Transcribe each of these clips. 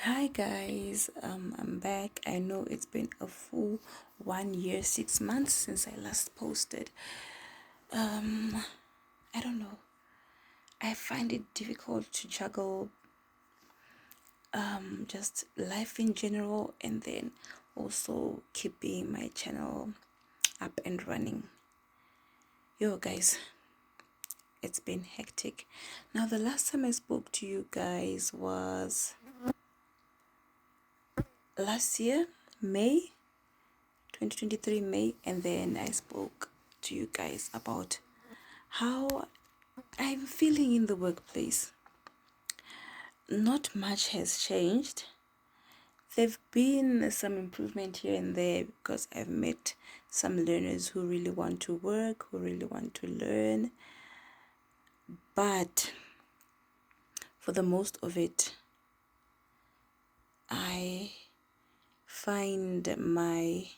Hi guys, I'm back. I know it's been a full 1 year, 6 months since I last posted. I don't know. I find it difficult to juggle just life in general and then also keeping my channel up and running. Yo guys, it's been hectic. Now the last time I spoke to you guys was last year, May 2023 May, and then I spoke to you guys about how I'm feeling in the workplace. Not much has changed. There've been some improvement here and there because I've met some learners who really want to work, who really want to learn. But for the most of it, I find my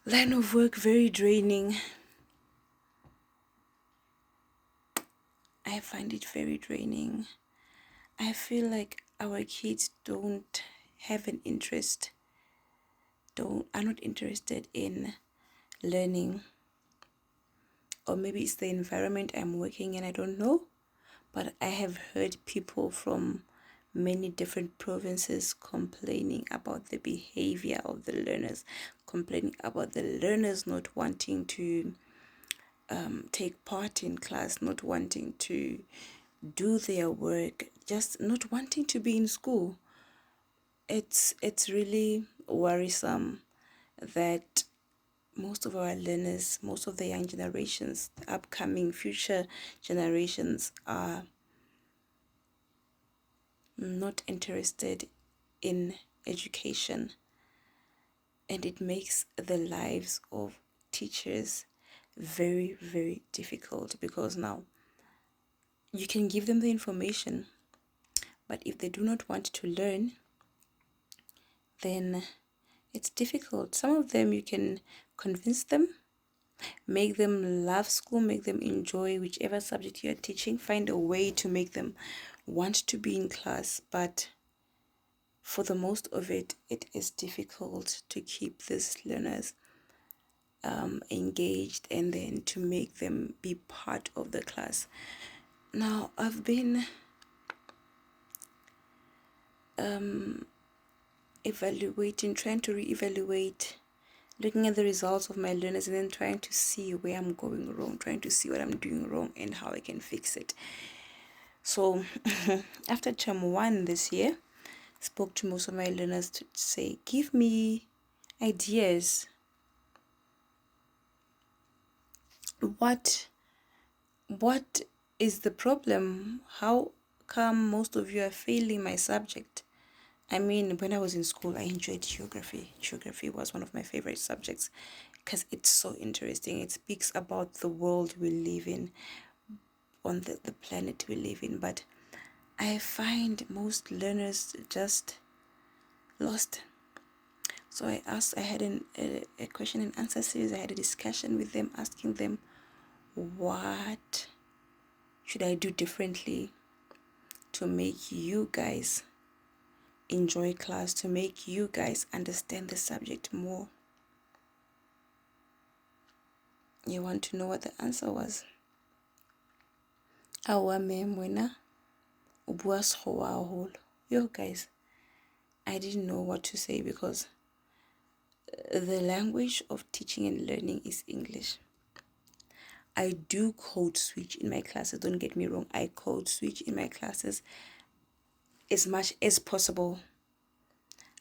line of work very draining. I find it very draining. I feel like our kids don't have an interest, are not interested in learning. Or maybe it's the environment I'm working in, I don't know. But I have heard people from many different provinces complaining about the behavior of the learners, complaining about the learners not wanting to take part in class, not wanting to do their work, just not wanting to be in school. It's really worrisome that most of our learners, most of the young generations, the upcoming future generations are not interested in education, and it makes the lives of teachers very, very difficult because now you can give them the information, but if they do not want to learn, then it's difficult. Some of them you can convince them, make them love school, make them enjoy whichever subject you are teaching, find a way to make them want to be in class. But for the most of it, it is difficult to keep these learners engaged and then to make them be part of the class. Now, I've been evaluating, trying to reevaluate, looking at the results of my learners and then trying to see where I'm going wrong, trying to see what I'm doing wrong and how I can fix it. So after term 1 this year, spoke to most of my learners to say, give me ideas. What is the problem? How come most of you are failing my subject? I mean, when I was in school, I enjoyed geography. Geography was one of my favorite subjects because it's so interesting. It speaks about the world we live in, on the planet we live in. But I find most learners just lost. So I had a question and answer series. I had a discussion with them, asking them, what should I do differently to make you guys enjoy class, to make you guys understand the subject more? You want to know what the answer was? Awa mem wena o bua sekgowa haholo. Yo guys, I didn't know what to say because the language of teaching and learning is English. I do code switch in my classes, don't get me wrong. I code switch in my classes as much as possible.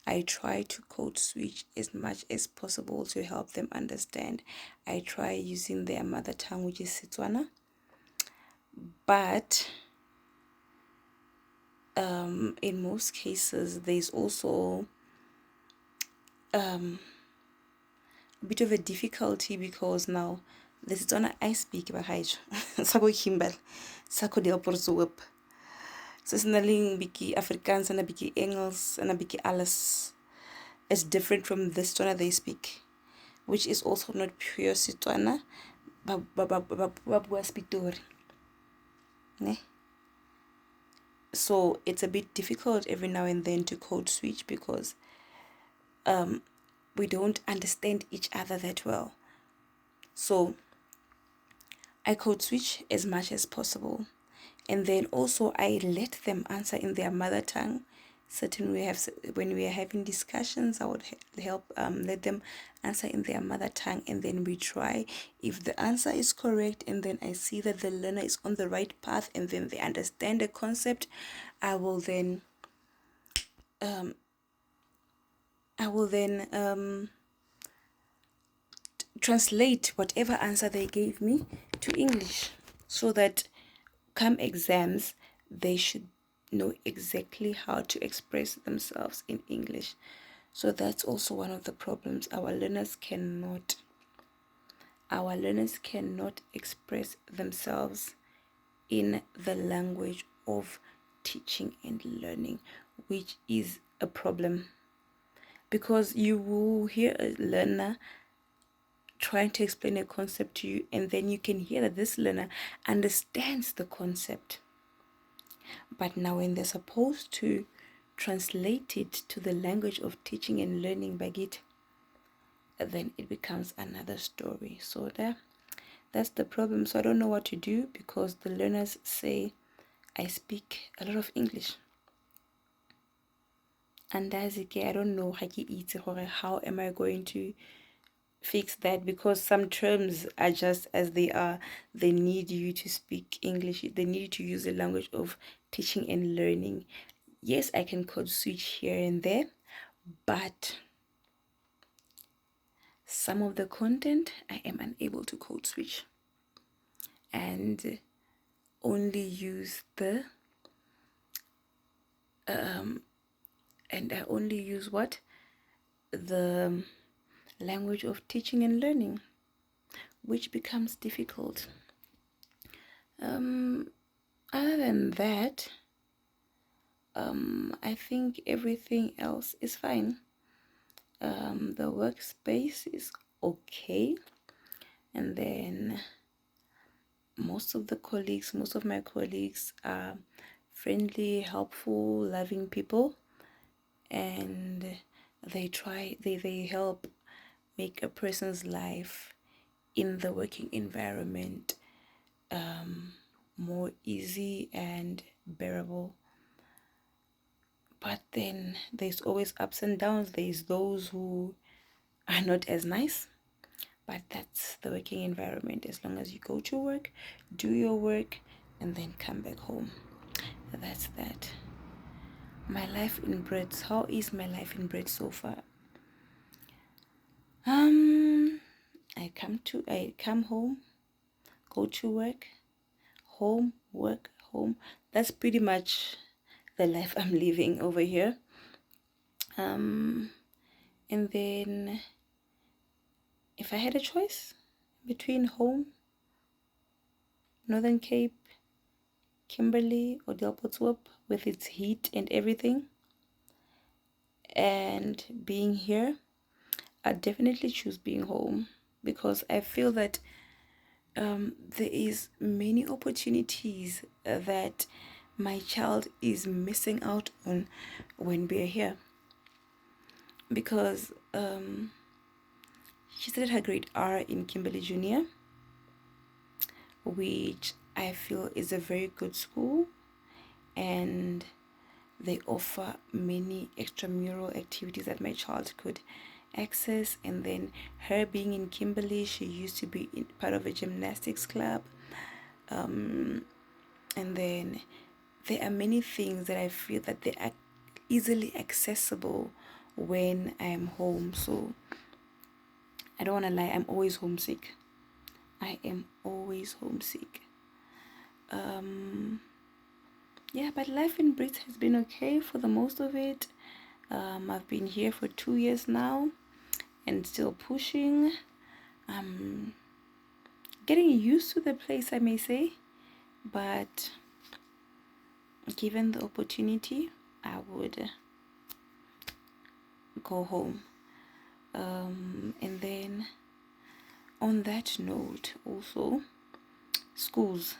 I try to code switch as much as possible to help them understand. I try using their mother tongue, which is Setswana. But in most cases, there's also a bit of a difficulty because now the Setswana I speak bahaijo sako himbal sako diaporo whip. So it's naling biki Afrikaans and a biki Engels and a biki alles. It's different from the Setswana they speak, which is also not pure Setswana. Babua Spitori. Ne? So it's a bit difficult every now and then to code switch because we don't understand each other that well. So I code switch as much as possible. And then also I let them answer in their mother tongue. Certainly, when we are having discussions, I would help let them answer in their mother tongue, and then we try. If the answer is correct, and then I see that the learner is on the right path, and then they understand the concept, I will then um, translate whatever answer they gave me to English, so that come exams they should know exactly how to express themselves in English. So that's also one of the problems. Our learners cannot express themselves in the language of teaching and learning, which is a problem, because you will hear a learner trying to explain a concept to you, and then you can hear that this learner understands the concept. But now, when they're supposed to translate it to the language of teaching and learning by it, then it becomes another story. So that's the problem. So I don't know what to do, because the learners say I speak a lot of English. And as I don't know how am I going to fix that, because some terms are just as they are. They need you to speak English. They need you to use the language of teaching and learning. Yes, I can code switch here and there, but some of the content I am unable to code switch, and only use the and I only use what the language of teaching and learning, which becomes difficult. Other than that, I think everything else is fine. The workspace is okay, and then most of my colleagues are friendly, helpful, loving people, and they help make a person's life in the working environment more easy and bearable. But then there's always ups and downs. There's those who are not as nice, but that's the working environment. As long as you go to work, do your work, and then come back home. That's that. My life in Brits. How is my life in Brits so far? I come home, go to work, home, work, home. That's pretty much the life I'm living over here. And then if I had a choice between home, Northern Cape, Kimberley, or Delpotswap with its heat and everything, and being here, I'd definitely choose being home, because I feel that there is many opportunities that my child is missing out on when we're here, because she started her grade R in Kimberley Junior, which I feel is a very good school, and they offer many extramural activities that my child could access. And then her being in Kimberley, she used to be part of a gymnastics club, and then there are many things that I feel that they are easily accessible when I am home. So I don't want to lie, I'm always homesick. I am always homesick. Yeah, but life in Brit has been okay for the most of it. I've been here for 2 years now and still pushing. I'm getting used to the place, I may say, but given the opportunity, I would go home. And then on that note, also, schools.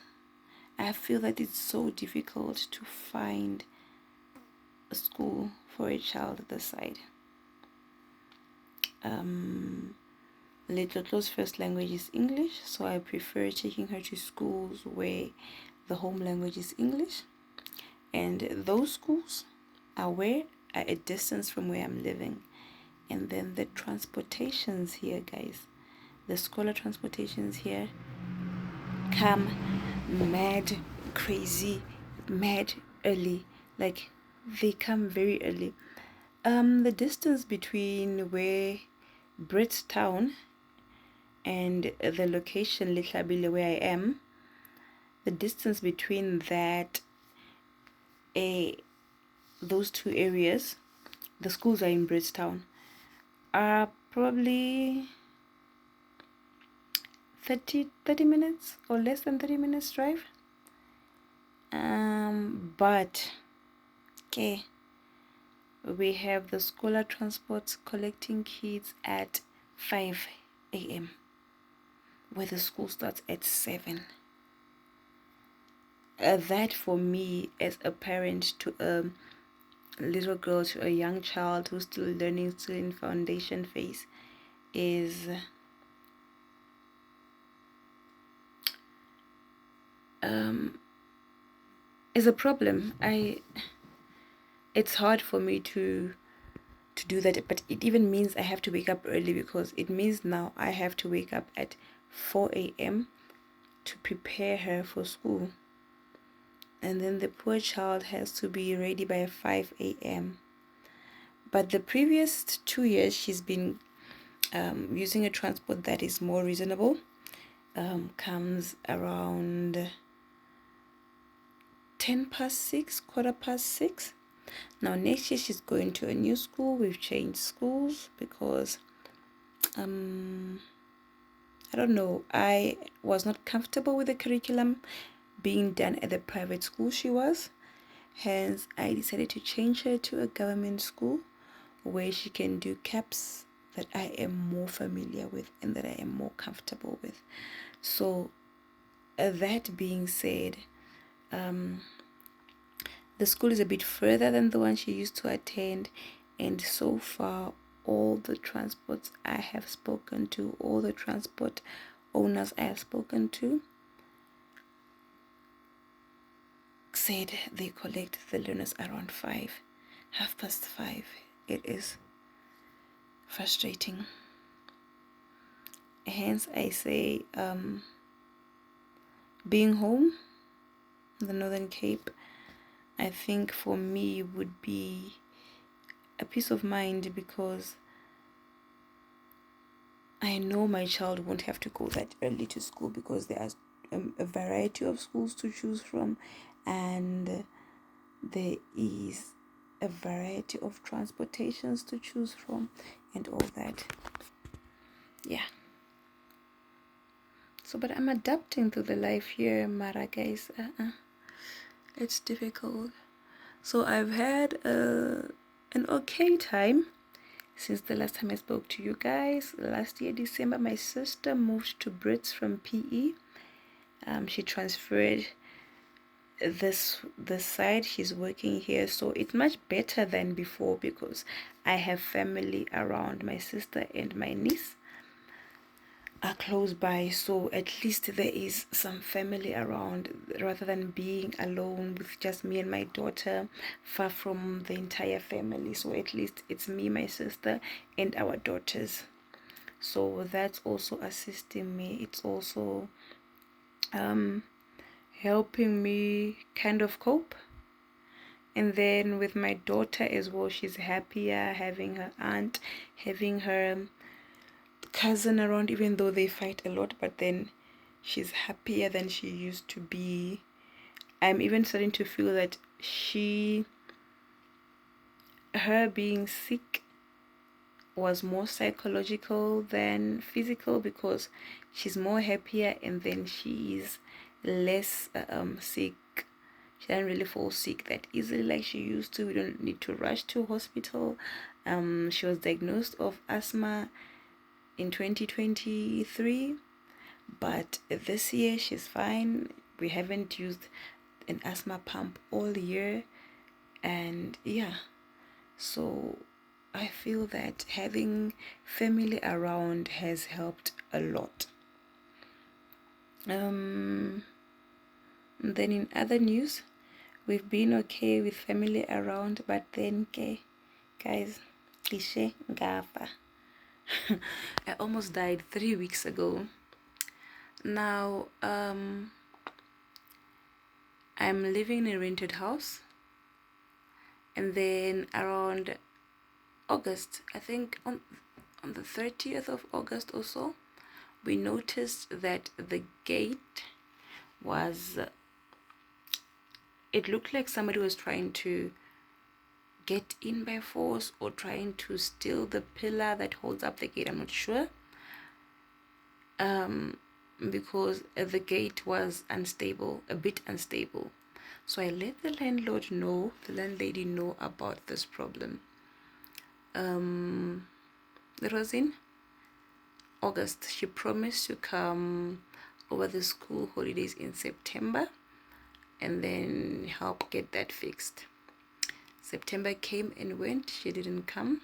I feel that it's so difficult to find a school for a child this side. Little Clo's first language is English, so I prefer taking her to schools where the home language is English. And those schools are a distance from where I'm living. And then the transportations here, guys, the scholar transportations here come mad crazy, mad early. Like, they come very early. The distance between where Bridgetown and the location Litlabile where I am, the distance between those two areas, the schools are in Bridgetown, are probably 30 minutes or less than 30 minutes drive. But okay, we have the scholar transports collecting kids at 5 a.m. where the school starts at 7. That for me, as a parent to a little girl, to a young child who's still learning, still in foundation phase, is a problem. It's hard for me to do that, but it even means I have to wake up early, because it means now I have to wake up at 4 a.m. to prepare her for school, and then the poor child has to be ready by 5 a.m. But the previous 2 years she's been using a transport that is more reasonable, comes around 6:10, 6:15. Now next year she's going to a new school. We've changed schools because I don't know, I was not comfortable with the curriculum being done at the private school she was. Hence I decided to change her to a government school where she can do CAPS that I am more familiar with and that I am more comfortable with. So that being said, the school is a bit further than the one she used to attend, and so far all the transports I have spoken to, all the transport owners I have spoken to, said they collect the learners around 5, 5:30. It is frustrating. Hence I say, being home in the Northern Cape, I think for me would be a peace of mind, because I know my child won't have to go that early to school, because there are a variety of schools to choose from, and there is a variety of transportations to choose from, and all that. Yeah. So, but I'm adapting to the life here, Mara, guys. It's difficult. So I've had an okay time since the last time I spoke to you guys. Last year, December, my sister moved to Brits from PE. She transferred this side. She's working here, so it's much better than before, because I have family around. My sister and my niece are close by, so at least there is some family around, rather than being alone with just me and my daughter, far from the entire family. So at least it's me, my sister, and our daughters. So that's also assisting me. It's also helping me kind of cope. And then with my daughter as well, she's happier having her aunt, having her cousin around, even though they fight a lot, but then she's happier than she used to be. I'm even starting to feel that her being sick was more psychological than physical, because she's more happier, and then she's less sick. She doesn't really fall sick that easily like she used to. We don't need to rush to hospital. She was diagnosed of asthma in 2023, but this year she's fine. We haven't used an asthma pump all year, and yeah, so I feel that having family around has helped a lot. Then in other news, we've been okay with family around, but then, okay, guys, cliche ngafa. I almost died 3 weeks ago. Now, I'm living in a rented house, and then around August, I think on the 30th of August or so, we noticed that the gate was, it looked like somebody was trying to get in by force or trying to steal the pillar that holds up the gate. I'm not sure, because the gate was unstable, a bit unstable. So I let the landlady know about this problem. It was in August. She promised to come over the school holidays in September and then help get that fixed. September came and went. She didn't come.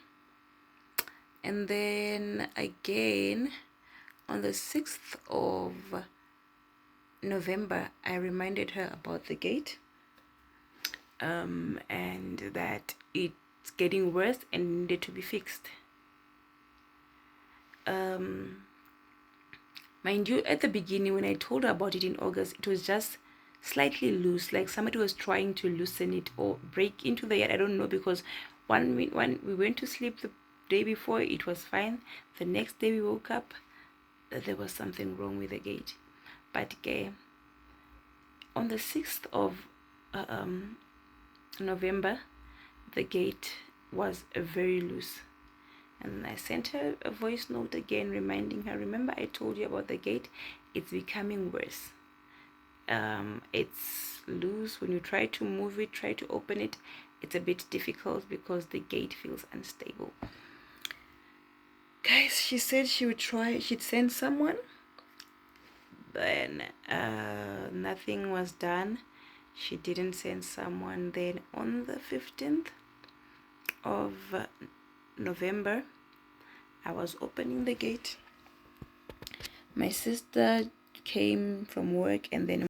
And then again on the 6th of November, I reminded her about the gate, and that it's getting worse and needed to be fixed. Mind you, at the beginning when I told her about it in August, it was just slightly loose, like somebody was trying to loosen it or break into the yard. I don't know, because when we went to sleep the day before, it was fine. The next day we woke up, there was something wrong with the gate. But okay, on the 6th of November, the gate was very loose. And I sent her a voice note again reminding her, remember I told you about the gate? It's becoming worse. It's loose. When you try to move it, try to open it, it's a bit difficult because the gate feels unstable. Guys, she said she would try, she'd send someone. Then nothing was done. She didn't send someone. Then on the 15th of November, I was opening the gate. My sister came from work, and then